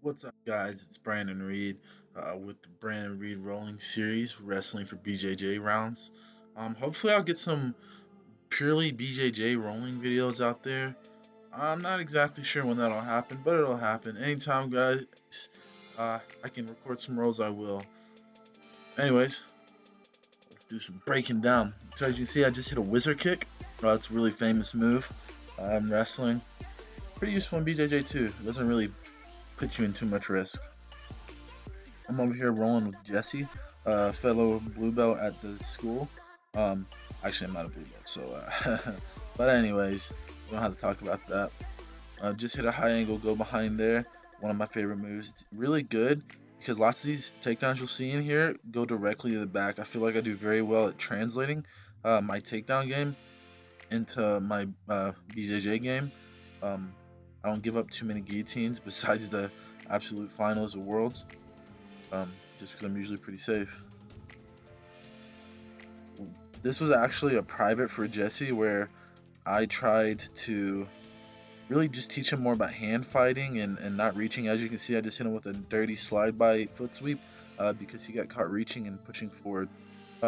What's up, guys? It's Brandon Reed with the Brandon Reed Rolling Series, wrestling for BJJ rounds. Hopefully, I'll get some purely BJJ rolling videos out there. I'm not exactly sure when that'll happen, but it'll happen anytime, guys. I can record some rolls, I will. Anyways, let's do some breaking down. So as you can see, I just hit a WHIZZER kick. It's a really famous move. I'm wrestling. Pretty useful in BJJ too. It doesn't really put you in too much risk. I'm over here rolling with Jesse, a fellow blue belt at the school. Um, actually, I'm not a blue belt, so. But anyways, we don't have to talk about that. Just hit a high angle, go behind there. One of my favorite moves. It's really good because lots of these takedowns you'll see in here go directly to the back. I feel like I do very well at translating my takedown game into my BJJ game. Um, I don't give up too many guillotines besides the absolute finals of worlds, just because I'm usually pretty safe. This was actually a private for Jesse where I tried to really just teach him more about hand fighting and not reaching. As you can see, I just hit him with a dirty slide by foot sweep because he got caught reaching and pushing forward.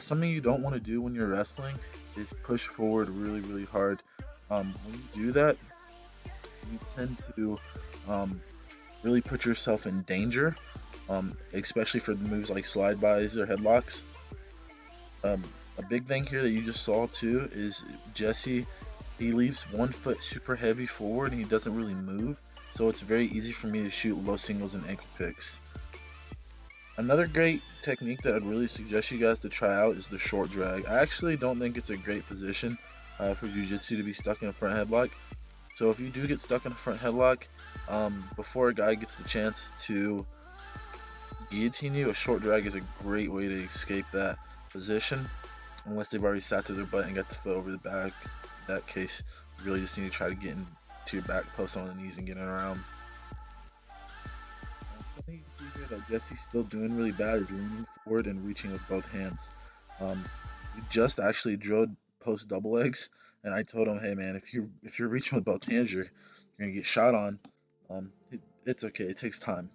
Something you don't want to do when you're wrestling is push forward really, really hard. When you do that, you tend to really put yourself in danger, especially for the moves like slide bys or headlocks. Um, a big thing here that you just saw too is Jesse. He leaves one foot super heavy forward and he doesn't really move, so it's very easy for me to shoot low singles and ankle picks. Another great technique that I'd really suggest you guys to try out is the short drag. I actually don't think it's a great position for jiu-jitsu to be stuck in a front headlock. So if you do get stuck in a front headlock, before a guy gets the chance to guillotine you, a short drag is a great way to escape that position. Unless they've already sat to their butt and got the foot over the back. In that case, you really just need to try to get into your back post on the knees and get it around. Something you can see here that Jesse's still doing really bad is leaning forward and reaching with both hands. We just actually drilled post double legs, and I told him, hey man, if you're reaching with both hands, you're gonna get shot on. It's okay. It takes time.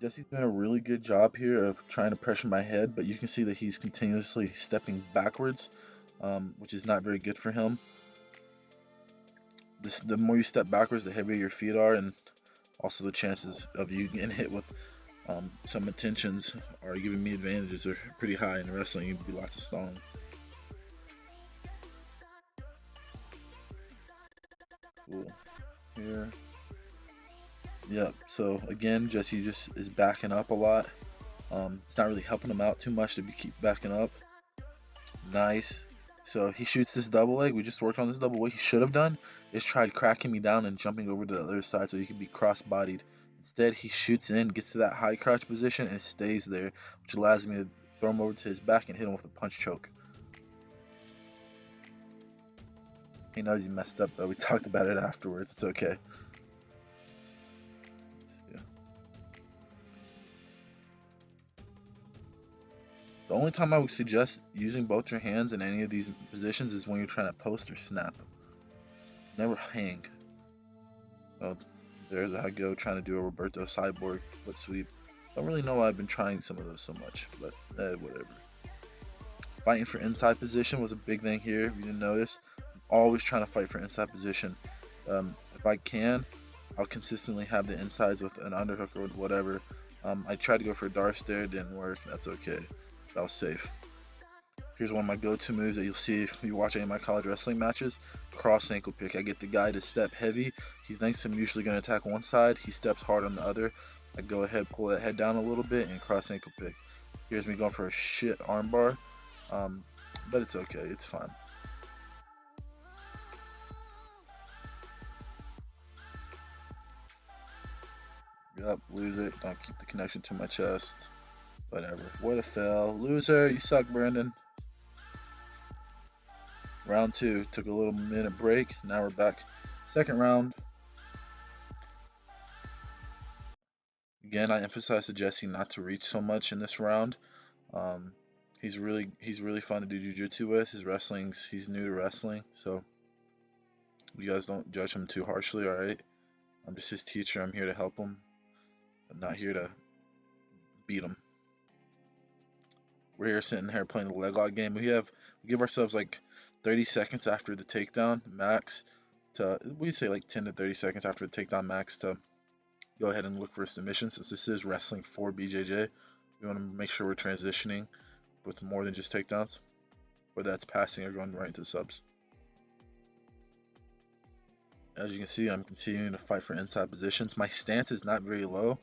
Jesse's doing a really good job here of trying to pressure my head, but you can see that he's continuously stepping backwards, which is not very good for him. The more you step backwards, the heavier your feet are, and also the chances of you getting hit with some intentions are giving me advantages are pretty high in wrestling. You'd be lots of stalling. Cool. Here. Yep. So again, Jesse just is backing up a lot. It's not really helping him out too much to keep backing up. Nice. So he shoots this double leg. We just worked on this double. What he should have done is tried cracking me down and jumping over to the other side so he could be cross-bodied. Instead, he shoots in, gets to that high crouch position, and stays there, which allows me to throw him over to his back and hit him with a punch choke. He knows he messed up, though. We talked about it afterwards. It's okay. Yeah. The only time I would suggest using both your hands in any of these positions is when you're trying to post or snap. Never hang. Well, there's I go trying to do a Roberto Cyborg foot sweep. Don't really know why I've been trying some of those so much, but whatever. Fighting for inside position was a big thing here. If you didn't notice, I'm always trying to fight for inside position. If I can, I'll consistently have the insides with an underhook or whatever. I tried to go for a Darth stare, didn't work. That's okay. That was safe. Here's one of my go-to moves that you'll see if you watch any of my college wrestling matches. Cross ankle pick. I get the guy to step heavy. He thinks I'm usually going to attack one side. He steps hard on the other. I go ahead, pull that head down a little bit, and cross ankle pick. Here's me going for a shit armbar. Um, but it's okay. It's fine. Yep, lose it. Don't keep the connection to my chest. Whatever. What a fail. Loser. You suck, Brandon. Round two. Took a little minute break. Now we're back. Second round. Again, I emphasize to Jesse not to reach so much in this round. Um, he's really fun to do jujitsu with. He's new to wrestling, so you guys don't judge him too harshly, all right? I'm just his teacher. I'm here to help him. I'm not here to beat him. We're here sitting here playing the leg lock game. We give ourselves like 30 seconds after the takedown max to, we say like 10 to 30 seconds after the takedown max to go ahead and look for a submission. Since this is wrestling for BJJ, we want to make sure we're transitioning with more than just takedowns, whether that's passing or going right into subs. As you can see, I'm continuing to fight for inside positions. My stance is not very low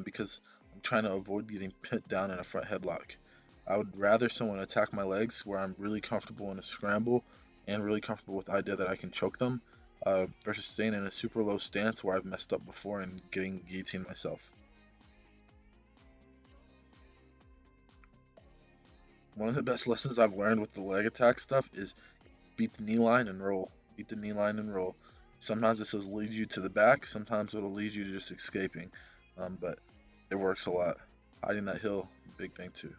because I'm trying to avoid getting pinned down in a front headlock. I would rather someone attack my legs where I'm really comfortable in a scramble and really comfortable with the idea that I can choke them versus staying in a super low stance where I've messed up before and getting guillotined myself. One of the best lessons I've learned with the leg attack stuff is beat the knee line and roll. Beat the knee line and roll. Sometimes this will lead you to the back, sometimes it'll lead you to just escaping, but it works a lot. Hiding that hill, big thing too.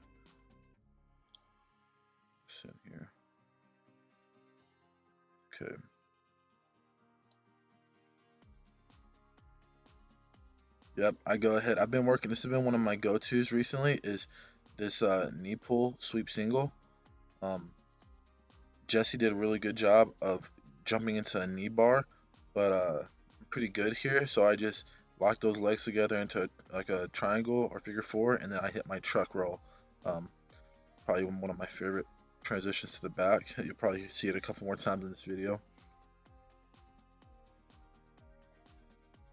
Sit here. Okay. Yep, I go ahead. I've been working. This has been one of my go-tos recently. Is this knee pull sweep single. Jesse did a really good job of jumping into a knee bar, but I'm pretty good here. So I just lock those legs together into like a triangle or figure four, and then I hit my truck roll. Probably one of my favorite transitions to the back. You'll probably see it a couple more times in this video.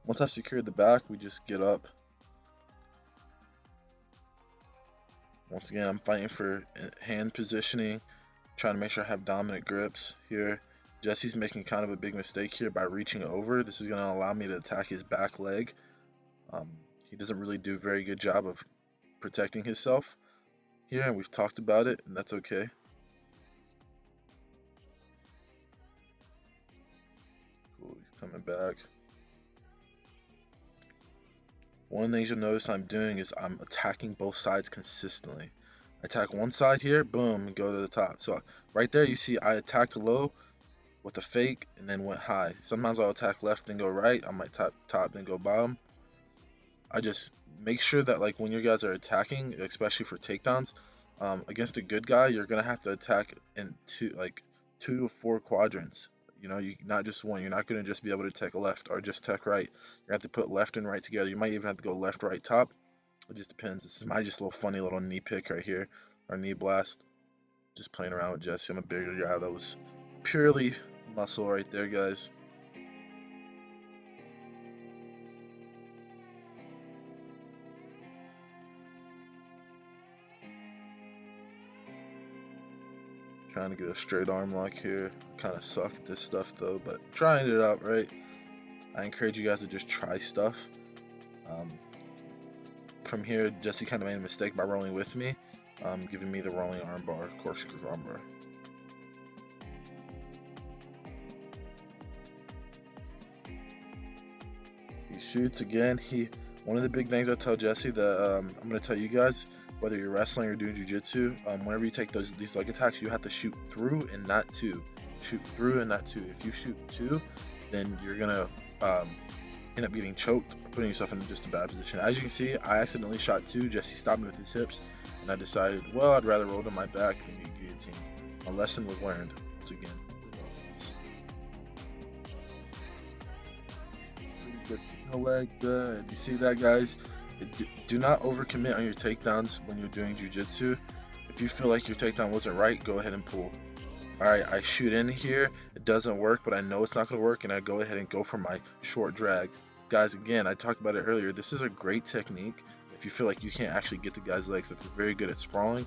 Once I've secured the back, we just get up. Once again, I'm fighting for hand positioning, trying to make sure I have dominant grips here. Jesse's making kind of a big mistake here by reaching over. This is going to allow me to attack his back leg. He doesn't really do a very good job of protecting himself here, and we've talked about it, and that's okay. Cool, he's coming back. One of the things you'll notice I'm doing is I'm attacking both sides consistently. I attack one side here, boom, and go to the top. So right there you see I attacked low with a fake and then went high. Sometimes I'll attack left and go right. I might top then go bottom. I just make sure that like when you guys are attacking, especially for takedowns, against a good guy, you're gonna have to attack in two to four quadrants. You know, you not just one. You're not gonna just be able to take left or just take right. You have to put left and right together. You might even have to go left, right, top. It just depends. This is my just little funny little knee pick right here, or knee blast. Just playing around with Jesse. I'm a bigger guy. That was purely muscle right there, guys. Trying to get a straight arm lock here. Kind of suck at this stuff though, but trying it out, right? I encourage you guys to just try stuff. From here, Jesse kind of made a mistake by rolling with me, giving me the rolling arm bar, corkscrew arm bar. He shoots again. One of the big things I tell Jesse that I'm going to tell you guys, whether you're wrestling or doing jiu-jitsu, whenever you take these leg attacks, you have to shoot through and not to. Shoot through and not to. If you shoot to, then you're gonna end up getting choked, putting yourself in just a bad position. As you can see, I accidentally shot two. Jesse stopped me with his hips, and I decided, well, I'd rather roll to my back than get guillotined. My lesson was learned once again. Good single leg, good. You see that, guys? Do not overcommit on your takedowns when you're doing jiu-jitsu. If you feel like your takedown wasn't right, go ahead and pull. Alright, I shoot in here, it doesn't work, but I know it's not going to work, and I go ahead and go for my short drag. Guys, again, I talked about it earlier, this is a great technique. If you feel like you can't actually get the guy's legs, if you're very good at sprawling,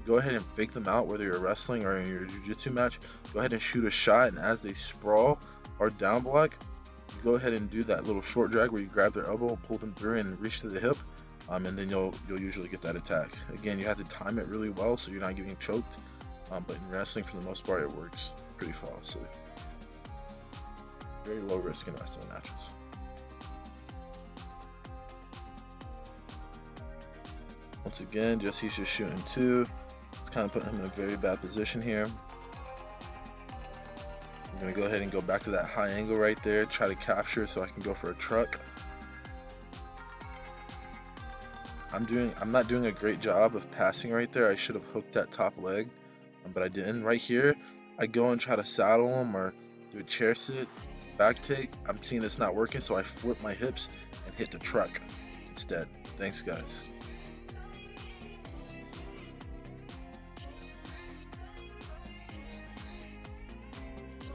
go ahead and fake them out, whether you're wrestling or in your jiu-jitsu match. Go ahead and shoot a shot, and as they sprawl or down block, you go ahead and do that little short drag where you grab their elbow, pull them through, and reach to the hip, and then you'll usually get that attack. Again, you have to time it really well so you're not getting choked. But in wrestling, for the most part, it works pretty flawlessly. Very low risk in wrestling matches. Once again, Jesse's just shooting two. It's kind of putting him in a very bad position here. I'm I'm gonna go ahead and go back to that high angle right there, try to capture so I can go for a truck. I'm not doing a great job of passing right there. I should have hooked that top leg, but I didn't. Right here, I go and try to saddle him or do a chair sit, back take. I'm seeing it's not working, so I flip my hips and hit the truck instead. Thanks, guys.